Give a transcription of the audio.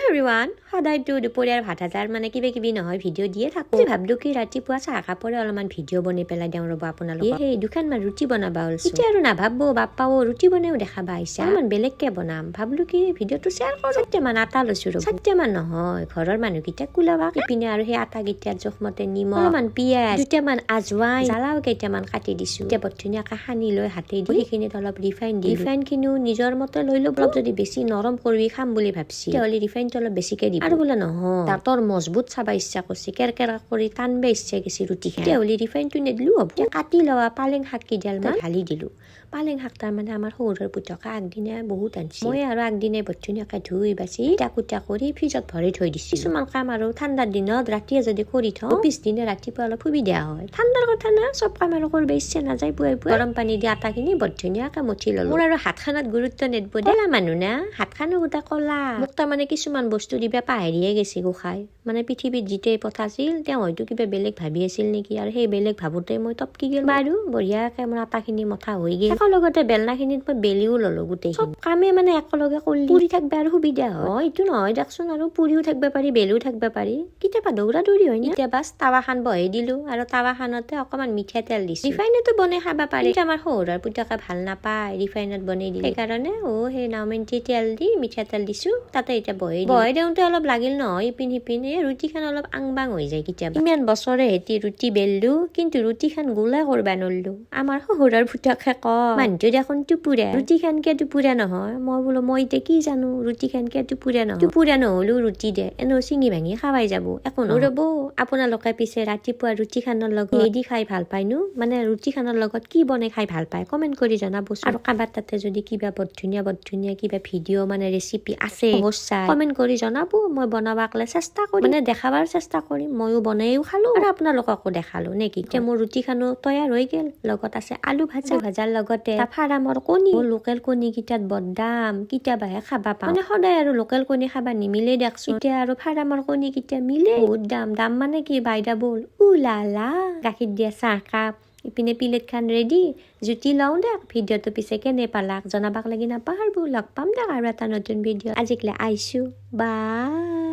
Everyone সদায়তো দুপৰীয়াৰ ভাত আজাৰ মানে কিবা নহয় ভিডিঅ' দিয়ে থাকোঁ ভাবলো কি ৰাতিপুৱা চাহ কাপৰে অলপমান ভিডিঅ' বনাই পেলাই দিওঁ ৰ'ব আপোনালোকে সেই দুখানমান ৰুটি বনাবা ওলছো এতিয়া আৰু নাভাবো বাপ্পাও ৰুটি বনাইও দেখাবা আহিছে অলপমান বেলেগকে বনাম ভাবলো কি ভিডিঅ'টো শ্বেয়াৰ কৰোঁ 7টামান আটা লৈছো ৰ'ব 7টামান নহয় ঘৰৰ মানুহকেইটা কুলাবা ইপিনে আৰু সেই আটাকেইটাৰ জোখমতে নিমখ অলপমান পিঁয়াজ 2টামান আজৱাইন জ্বালাও কেইটামান কাটি দিছো এতিয়া বৰ ধুনীয়াকৈ সানি লৈ হাতে দি সেইখিনিত অলপ ৰিফাইন দি ৰিফাইনখিনিও নিজৰ মতে লৈ ল'ব অলপ যদি বেছি নৰম কৰি খাম বুলি ভাবছি তেতিয়াহ'লে ৰিফাইনটো অলপ বেছিকে দিব আৰু বোলে নহয় দাঁতৰ মজবুত চাবা ইচ্ছা কৰিছে কেৰকেৰা কৰি টানবা ইচ্ছা গৈছে ৰুটি তেতিয়াহ'লে ৰিফাইনটো নিদিলো হ'ব কাটি লোৱা পালেং শাক কেইডালমান ঢালি দিলো পালেং শাক তাৰমানে আমাৰ সৰুৰ পুতকা আগদিনা বহুত আনিছে মই আৰু আগদিনাই বৰ ধুনীয়াকৈ ধুই বাচি কুটা কৰি ফ্ৰিজত ভৰাই থৈ দিছো কিছুমান কাম আৰু ঠাণ্ডাৰ দিনত ৰাতিয়ে যদি কৰি থওঁ পিছদিনা ৰাতিপুৱা অলপ সুবিধা হয় ঠাণ্ডাৰ কথা না চব কাম আৰু কৰিব ইচ্ছা নাযায় পুৱাই গৰম পানী দি আটাখিনি বৰ ধুনীয়াকৈ মঠি ল'লো মোৰ আৰু হাতখনত গুৰুত্ব নিদিব কলা মানুহ না হাতখনো গোটা কলা মোক তাৰমানে কিছুমান বস্তু দিবা পাহৰিয়ে গেছি গোসাই মানে পৃথিৱীত যিতেই পঠাইছিল তেওঁ হয়তো কিবা বেলেগ ভাবি আছিল নেকি আৰু সেই বেলেগ ভাবোতে মই টপকি গেল বাৰু বঢ়িয়াকৈ মোৰ আটাখিনি মঠা হৈ গেল লগতে বেলনাখিনিত মই বেলিও ললো গোটেই চব কামে মানে একেলগে কৰিলে পুৰি থাকিব আৰু সুবিধা হয় এইটো নহয় দেখোন আৰু পুৰিও থাকিব পাৰি বেলিও থাকিব পাৰি কেতিয়াবা দৌৰা দৌৰি হয় না কেতিয়াবা টাৱাখান বহাই দিলো আৰু টাৱাখানতে অকণমান মিঠাতেল দিছো ৰিফাইনতো বনাই খাব পাৰি আমাৰ শহুৰৰ পুতকে ভাল নাপায় ৰিফাইনত বনাই দিলে সেইকাৰণে সেই নাওমেন্টি তেল দি মিঠাতেল দিছো তাতে এতিয়া বহাই দিওঁতে অলপ লাগিল নহয় ইপিন সিপিনে ৰুটিখন অলপ আংবাং হৈ যায় কেতিয়াবা ইমান বছৰে হেতি ৰুটি বেললো কিন্তু ৰুটিখন গোলা কৰবা নললো আমাৰ শহুৰৰ পুতকে কয় মানুহটো দেখোন টুপুৰা ৰুটিখনকে টুপুৰা নহয় মই বোলো মই এতিয়া কি জানো ৰুটিখনকে টুপুৰা নহয় টুপুৰা নহ'লেও ৰুটি দে এনেও চিঙি ভাঙি খাৱাই যাব একো নহয় ৰ'ব আপোনালোকে পিছে ৰাতিপুৱা ৰুটিখনৰ লগত দি খাই ভাল পায়নো মানে ৰুটিখনৰ লগত কি বনাই খাই ভাল পায় কমেণ্ট কৰি জনাবচোন আৰু কাবাৰ তাতে যদি কিবা বৰ ধুনীয়া কিবা ভিডিঅ' মানে ৰেচিপি আছে অৱশ্যে কমেণ্ট কৰি জনাব মই বনাবাকলে চেষ্টা কৰিম মানে দেখাবাৰ চেষ্টা কৰিম ময়ো বনাইও খালো আৰু আপোনালোককো দেখালো নেকি এতিয়া মোৰ ৰুটিখনো তৈয়াৰ হৈ গেল লগত আছে আলু ভাজাৰ লগতে ফাৰ্মৰ কণী লোকেল কণী কেইটাত বদাম কেতিয়াবাহে খাবা পাওঁ মানে সদায় আৰু লোকেল কণী খাবা নিমিলে দেখছো এতিয়া আৰু ফাৰ্মৰ কণী কেইটা মিলে বহুত দাম মানে কি বাইদা বল উলালা গাখীৰ দিয়া চাহ কাপ ইপিনে প্লেট খান ৰেডি জুতি লওঁ দেখ ভিডিঅ'টো পিছে কেনে পালাক জনাবাক লাগি নাপাহৰব লগ পাম দেখ আৰু এটা নতুন ভিডিঅ' আজিকলে আইছো বাই।